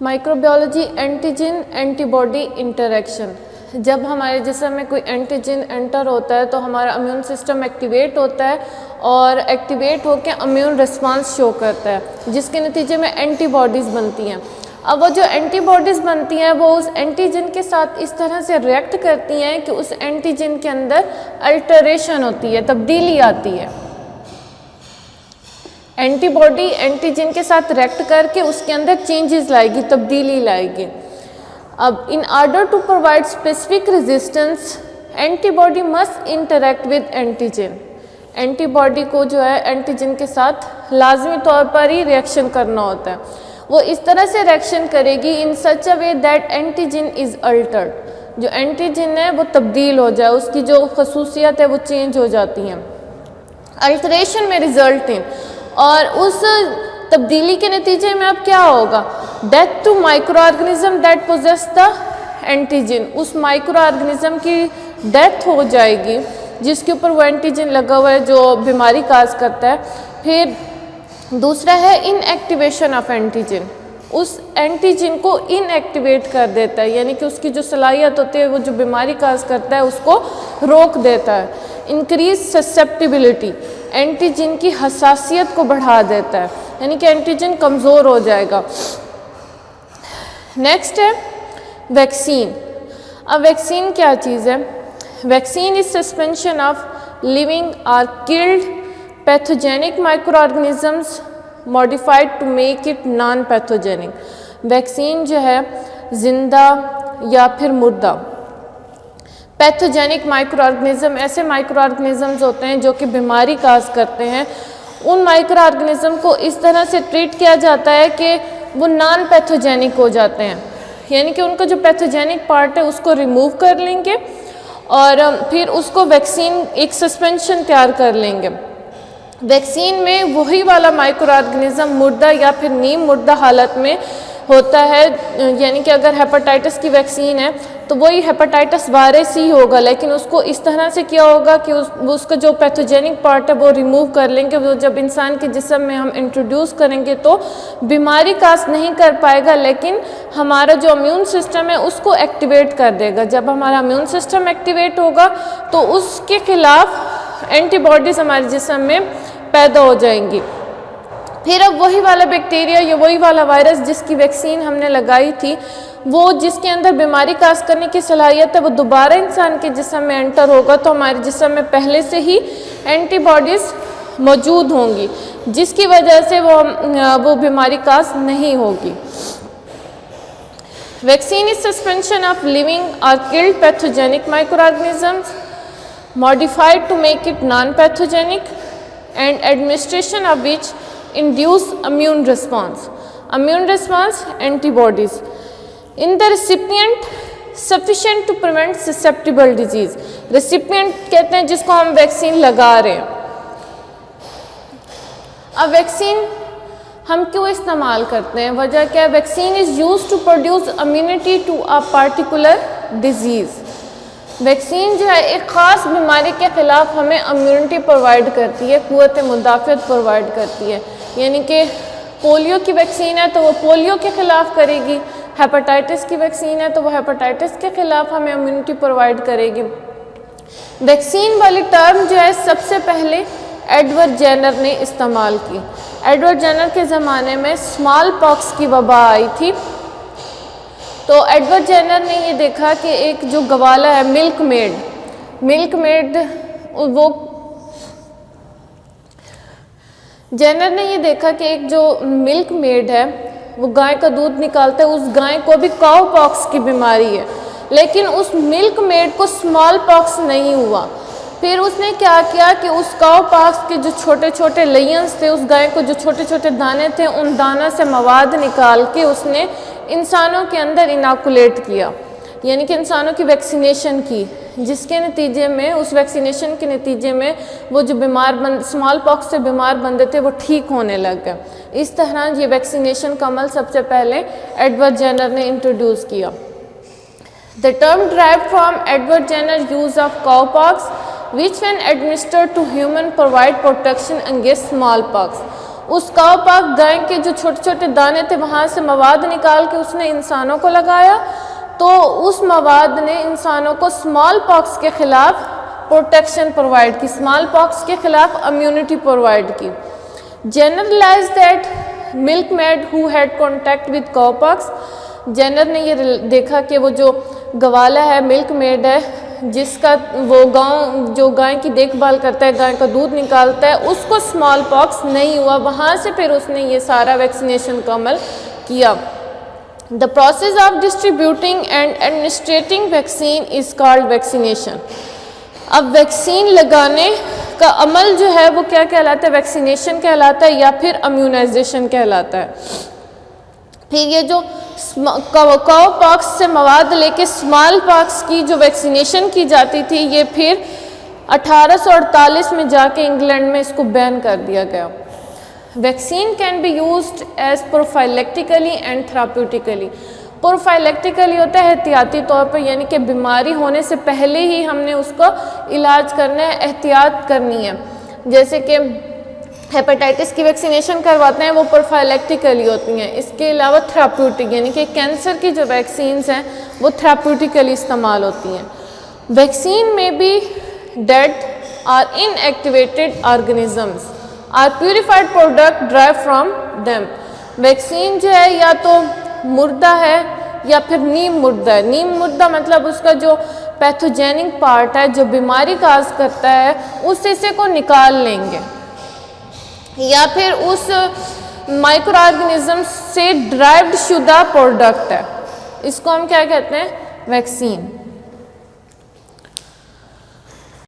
Microbiology antigen antibody interaction. जब हमारे जिस्म में कोई एंटीजन एंटर होता है तो हमारा इम्यून सिस्टम एक्टिवेट होता है और एक्टिवेट होकर इम्यून रिस्पांस शो करता है, जिसके नतीजे में एंटीबॉडीज़ बनती हैं। अब वो जो एंटीबॉडीज़ बनती हैं वो उस एंटीजन के साथ इस तरह से रिएक्ट करती हैं कि उस एंटीजन के अंदर अल्टरेशन होती है, तब्दीली आती है। एंटीबॉडी एंटीजन के साथ रिएक्ट करके उसके अंदर चेंजेस लाएगी, तब्दीली लाएगी। अब in order to provide specific resistance antibody must interact with antigen. Antibody को जो है एंटीजन के साथ लाजमी तौर पर ही रिएक्शन करना होता है। वो इस तरह से रिएक्शन करेगी in such a way that antigen is altered. जो एंटीजन है वो तब्दील हो जाए, उसकी जो खसूसियत है वो चेंज हो जाती हैं। अल्टरेशन में रिजल्ट इन, और उस तब्दीली के नतीजे में अब क्या होगा, death to micro organism that poses the antigen. उस माइक्रो ऑर्गेनिज्म की डेथ हो जाएगी जिसके ऊपर वो एंटीजन लगा हुआ है जो बीमारी काज करता है। फिर दूसरा है इनएक्टिवेशन ऑफ एंटीजन। उस एंटीजन को इनएक्टिवेट कर देता है, यानी कि उसकी जो सलाहियत होती है वो जो बीमारी काज करता है उसको रोक देता है। इंक्रीज ससेप्टिबिलिटी, एंटीजन की हसासियत को बढ़ा देता है, यानी कि एंटीजन कमज़ोर हो जाएगा। नेक्स्ट है वैक्सीन। अब वैक्सीन क्या चीज़ है? Vaccine is suspension of living or killed pathogenic micro organisms modified to make it non pathogenic. Vaccine जो है जिंदा या फिर मुर्दा पैथोजेनिक माइक्रो ऑर्गेनिज्म, ऐसे माइक्रो ऑर्गेनिजम्स होते हैं जो कि बीमारी काज करते हैं, उन माइक्रो ऑर्गेनिज्म को इस तरह से ट्रीट किया जाता है कि वो नॉन पैथोजेनिक हो जाते हैं, यानी कि उनका जो पैथोजेनिक पार्ट है उसको रिमूव कर लेंगे और फिर उसको वैक्सीन एक सस्पेंशन तैयार कर लेंगे। वैक्सीन में वही वाला माइक्रो ऑर्गेनिज्म मुर्दा या फिर नीम मुर्दा हालत में होता है, यानी कि अगर हेपेटाइटिस की वैक्सीन है तो वही हेपेटाइटिस वायरस ही होगा, लेकिन उसको इस तरह से किया होगा कि उसका जो पैथोजेनिक पार्ट है वो रिमूव कर लेंगे। वो जब इंसान के जिस्म में हम इंट्रोड्यूस करेंगे तो बीमारी काज नहीं कर पाएगा, लेकिन हमारा जो इम्यून सिस्टम है उसको एक्टिवेट कर देगा। जब हमारा इम्यून सिस्टम एक्टिवेट होगा तो उसके खिलाफ एंटीबॉडीज़ हमारे जिस्म में पैदा हो जाएंगी। फिर अब वही वाला बैक्टीरिया या वही वाला वायरस जिसकी वैक्सीन हमने लगाई थी, वो जिसके अंदर बीमारी काज करने की सलाहियत है, वो दोबारा इंसान के जिस्म में एंटर होगा तो हमारे जिस्म में पहले से ही एंटीबॉडीज़ मौजूद होंगी, जिसकी वजह से वो बीमारी काज नहीं होगी। Vaccine is suspension of living or killed pathogenic micro organisms modified to make it non pathogenic and administration of which induce immune response antibodies in the recipient sufficient to prevent susceptible disease। recipient कहते हैं जिसको हम vaccine लगा रहे हैं। अब vaccine हम क्यों इस्तेमाल करते हैं, वजह क्या है? Vaccine is used to produce immunity to a particular disease. Vaccine जो है एक ख़ास बीमारी के ख़िलाफ़ हमें इम्यूनिटी प्रोवाइड करती है, क़ुव्वत मुदाफ़अत प्रोवाइड करती है। यानी कि पोलियो की वैक्सीन है तो वो पोलियो के ख़िलाफ़ करेगी, हेपेटाइटिस की वैक्सीन है तो वो हेपेटाइटिस के ख़िलाफ़ हमें इम्यूनिटी प्रोवाइड करेगी। वैक्सीन वाली टर्म जो है सबसे पहले एडवर्ड जेनर ने इस्तेमाल की। एडवर्ड जेनर के ज़माने में स्मॉल पॉक्स की वबा आई थी, तो एडवर्ड जेनर ने ये देखा कि एक जो गवाला है मिल्क मेड वो जेनर ने ये देखा कि एक जो मिल्क मेड है वो गाय का दूध निकालता है, उस गाय को भी काउ पॉक्स की बीमारी है, लेकिन उस मिल्क मेड को स्मॉल पॉक्स नहीं हुआ। फिर उसने क्या किया कि उस काउ पॉक्स के जो छोटे छोटे लेयंस थे, उस गाय को जो छोटे छोटे दाने थे, उन दानों से मवाद निकाल के उसने इंसानों के अंदर इनाकुलेट किया, यानी कि इंसानों की वैक्सीनेशन की, जिसके नतीजे में उस वैक्सीनेशन के नतीजे में वो जो स्मॉल पॉक्स से बीमार बंदे थे वो ठीक होने लग गए। इस तरह ये वैक्सीनेशन का अमल सबसे पहले एडवर्ड जेनर ने इंट्रोड्यूस किया। The term derived from Edward Jenner use of cowpox which when administered to human provide protection against smallpox। उस काउपॉक्स गाय के जो छोटे छोटे दाने थे वहाँ से मवाद निकाल के उसने इंसानों को लगाया, तो उस मवाद ने इंसानों को स्मॉल पॉक्स के ख़िलाफ़ प्रोटेक्शन प्रोवाइड की, स्मॉल पॉक्स के ख़िलाफ़ इम्यूनिटी प्रोवाइड की। Generalise that milkmaid who had contact with cowpox, Jenner ने ये देखा कि वो जो गवाला है, मिल्क मेड है, जिसका वो जो गाय की देखभाल करता है, गाय का दूध निकालता है, उसको स्मॉल पॉक्स नहीं हुआ। वहाँ से फिर उसने ये सारा वैक्सीनेशन का अमल किया। The process of distributing and administrating vaccine is called vaccination. अब वैक्सीन लगाने का अमल जो है वो क्या कहलाता है? वैक्सीनेशन कहलाता है या फिर इम्यूनाइजेशन कहलाता है। फिर ये जो काउ पॉक्स से मवाद लेके स्मॉल पॉक्स की जो वैक्सीनेशन की जाती थी, ये फिर 1848 में जाके इंग्लैंड में इसको बैन कर दिया गया। Vaccine can be used as prophylactically and therapeutically. Prophylactically होता है एहतियाती तौर पर, यानी कि बीमारी होने से पहले ही हमने उसको इलाज करना है, एहतियात करनी है। जैसे कि हेपेटाइटिस की वैक्सीनेशन करवाते हैं, वो प्रोफाइलेक्टिकली होती हैं। इसके अलावा थेराप्यूटिक, यानी कि कैंसर की जो वैक्सीन्स हैं वो थेराप्यूटिकली इस्तेमाल होती हैं। वैक्सीन में भी dead or inactivated organisms or purified product drive from them. Vaccine जो है या तो मुर्दा है या फिर नीम मुर्दा है। नीम मुर्दा मतलब उसका जो पैथोजेनिक पार्ट है, जो बीमारी काज करता है, उस हिस्से को निकाल लेंगे, या फिर उस माइक्रो ऑर्गेनिज्म से ड्राइव्ड शुदा प्रोडक्ट है, इसको हम क्या कहते हैं? वैक्सीन।